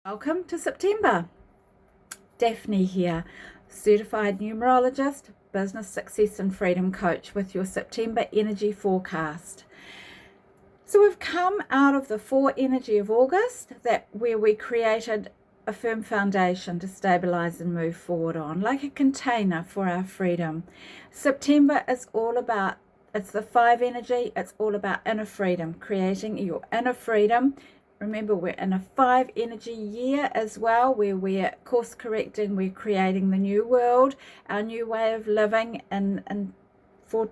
Welcome to September. Daphne here, certified numerologist, business success and freedom coach with your September energy forecast. So we've come out of the 4 energy of August, where we created a firm foundation to stabilize and move forward on, like a container for our freedom. September is all about, it's the 5 energy, it's all about inner freedom, creating your inner freedom. Remember, we're in a 5 energy year as well, where we're course correcting, we're creating the new world, our new way of living and for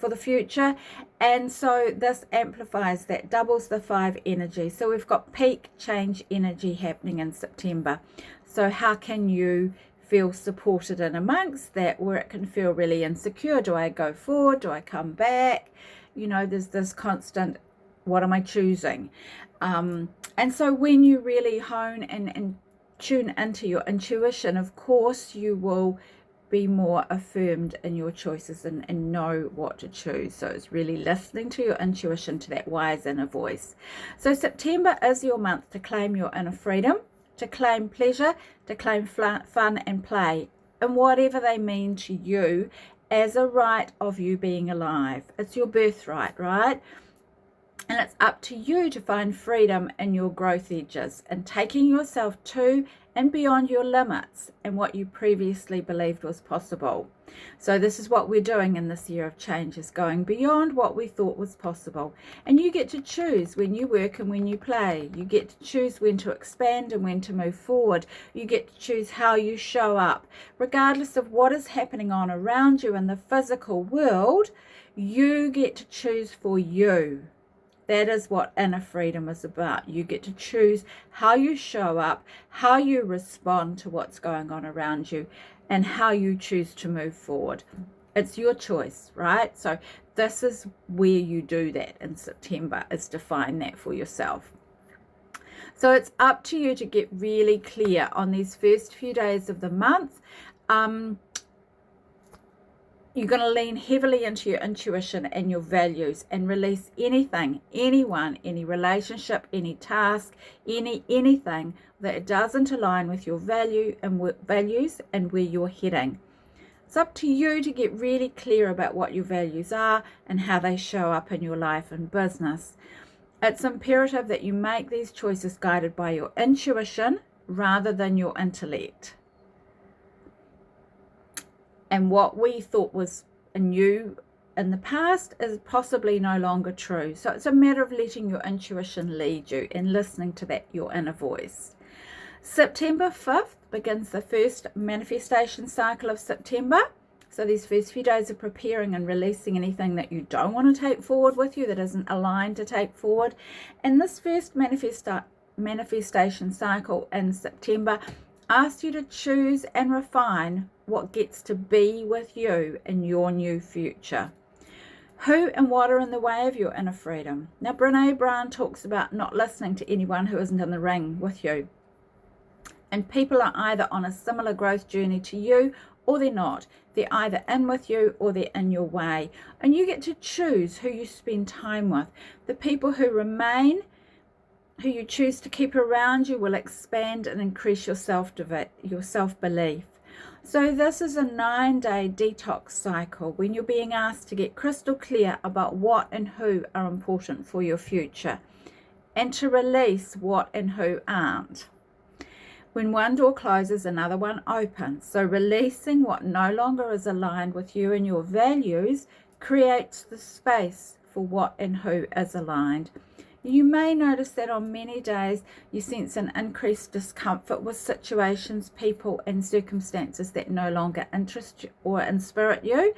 the future. And so this amplifies that, doubles the 5 energy. So we've got peak change energy happening in September. So how can you feel supported in amongst that, where it can feel really insecure? Do I go forward? Do I come back? You know, there's this constant, what am I choosing? And so when you really hone and tune into your intuition, of course, you will be more affirmed in your choices and know what to choose. So it's really listening to your intuition, to that wise inner voice. So September is your month to claim your inner freedom, to claim pleasure, to claim fun and play, and whatever they mean to you as a right of you being alive. It's your birthright, right? And it's up to you to find freedom in your growth edges and taking yourself to and beyond your limits and what you previously believed was possible. So this is what we're doing in this year of change, is going beyond what we thought was possible. And you get to choose when you work and when you play. You get to choose when to expand and when to move forward. You get to choose how you show up. Regardless of what is happening on around you in the physical world, you get to choose for you. That is what inner freedom is about. You get to choose how you show up, how you respond to what's going on around you, and how you choose to move forward. It's your choice, right? So this is where you do that in September, is define that for yourself. So it's up to you to get really clear on these first few days of the month. You're going to lean heavily into your intuition and your values and release anything, anyone, any relationship, any task, anything that doesn't align with your values and where you're heading. It's up to you to get really clear about what your values are and how they show up in your life and business. It's imperative that you make these choices guided by your intuition rather than your intellect. And what we thought was new in the past is possibly no longer true. So it's a matter of letting your intuition lead you and listening to that, your inner voice. September 5th begins the first manifestation cycle of September. So these first few days of preparing and releasing anything that you don't want to take forward with you, that isn't aligned to take forward. And this first manifestation cycle in September asks you to choose and refine what gets to be with you in your new future. Who and what are in the way of your inner freedom? Now, Brene Brown talks about not listening to anyone who isn't in the ring with you. And people are either on a similar growth journey to you or they're not. They're either in with you or they're in your way. And you get to choose who you spend time with. The people who remain, who you choose to keep around you, will expand and increase your self-belief. So this is a 9-day detox cycle when you're being asked to get crystal clear about what and who are important for your future and to release what and who aren't. When one door closes, another one opens. So releasing what no longer is aligned with you and your values creates the space for what and who is aligned. You may notice that on many days you sense an increased discomfort with situations, people, and circumstances that no longer interest you or inspirit you.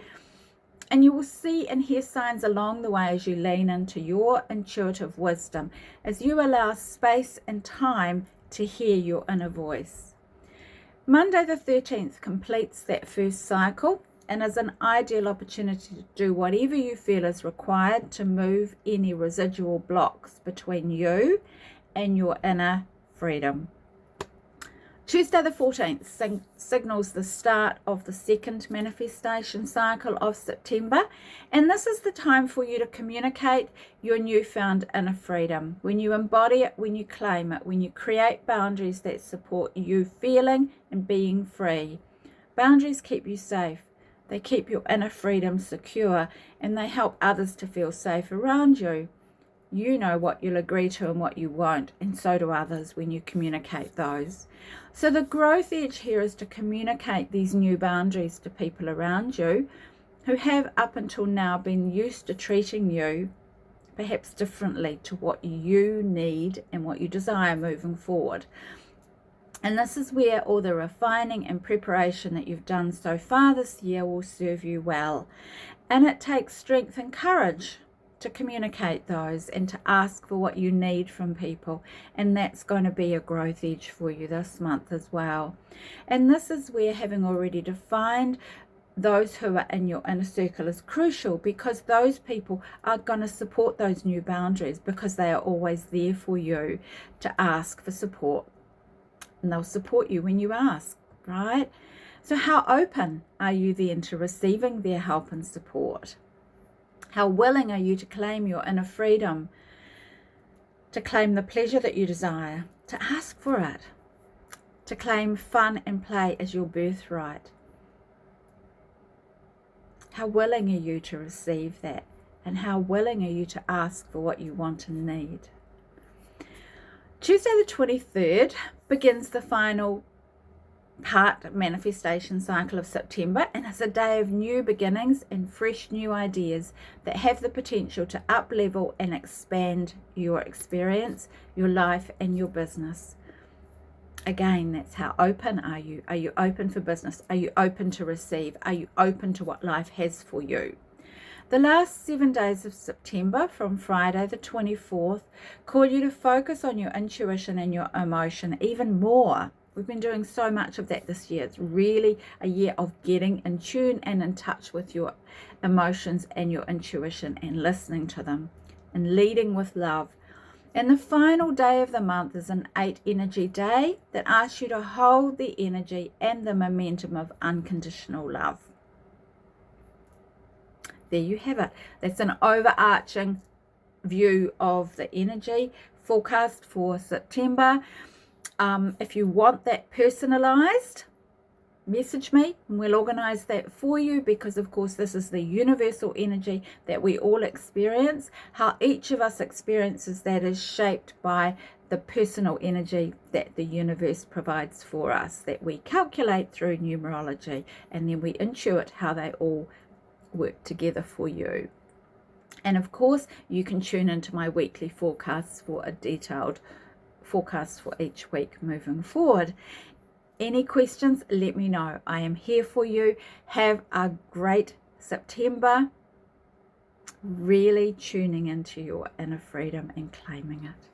And you will see and hear signs along the way as you lean into your intuitive wisdom, as you allow space and time to hear your inner voice. Monday the 13th completes that first cycle and is an ideal opportunity to do whatever you feel is required to move any residual blocks between you and your inner freedom. Tuesday the 14th signals the start of the second manifestation cycle of September, and this is the time for you to communicate your newfound inner freedom. When you embody it, when you claim it, when you create boundaries that support you feeling and being free. Boundaries keep you safe. They keep your inner freedom secure, and they help others to feel safe around you. You know what you'll agree to and what you won't, and so do others when you communicate those. So the growth edge here is to communicate these new boundaries to people around you who have up until now been used to treating you perhaps differently to what you need and what you desire moving forward. And this is where all the refining and preparation that you've done so far this year will serve you well. And it takes strength and courage to communicate those and to ask for what you need from people, and that's going to be a growth edge for you this month as well. And this is where having already defined those who are in your inner circle is crucial, because those people are going to support those new boundaries because they are always there for you to ask for support, and they'll support you when you ask, right? So how open are you then to receiving their help and support? How willing are you to claim your inner freedom, to claim the pleasure that you desire, to ask for it, to claim fun and play as your birthright? How willing are you to receive that? And how willing are you to ask for what you want and need? Tuesday the 23rd begins the final part manifestation cycle of September, and it's a day of new beginnings and fresh new ideas that have the potential to up level and expand your experience, your life and your business. Again, that's how open are you? Are you open for business? Are you open to receive? Are you open to what life has for you? The last 7 days of September, from Friday the 24th, call you to focus on your intuition and your emotion even more. We've been doing so much of that this year. It's really a year of getting in tune and in touch with your emotions and your intuition and listening to them and leading with love. And the final day of the month is an 8 energy day that asks you to hold the energy and the momentum of unconditional love. There you have it. That's an overarching view of the energy forecast for September. If you want that personalized, message me and we'll organize that for you, because of course this is the universal energy that we all experience. How each of us experiences that is shaped by the personal energy that the universe provides for us, that we calculate through numerology, and then we intuit how they all work together for you. And of course you can tune into my weekly forecasts for a detailed forecast for each week moving forward. Any questions, let me know. I am here for you. Have a great September, really tuning into your inner freedom and claiming it.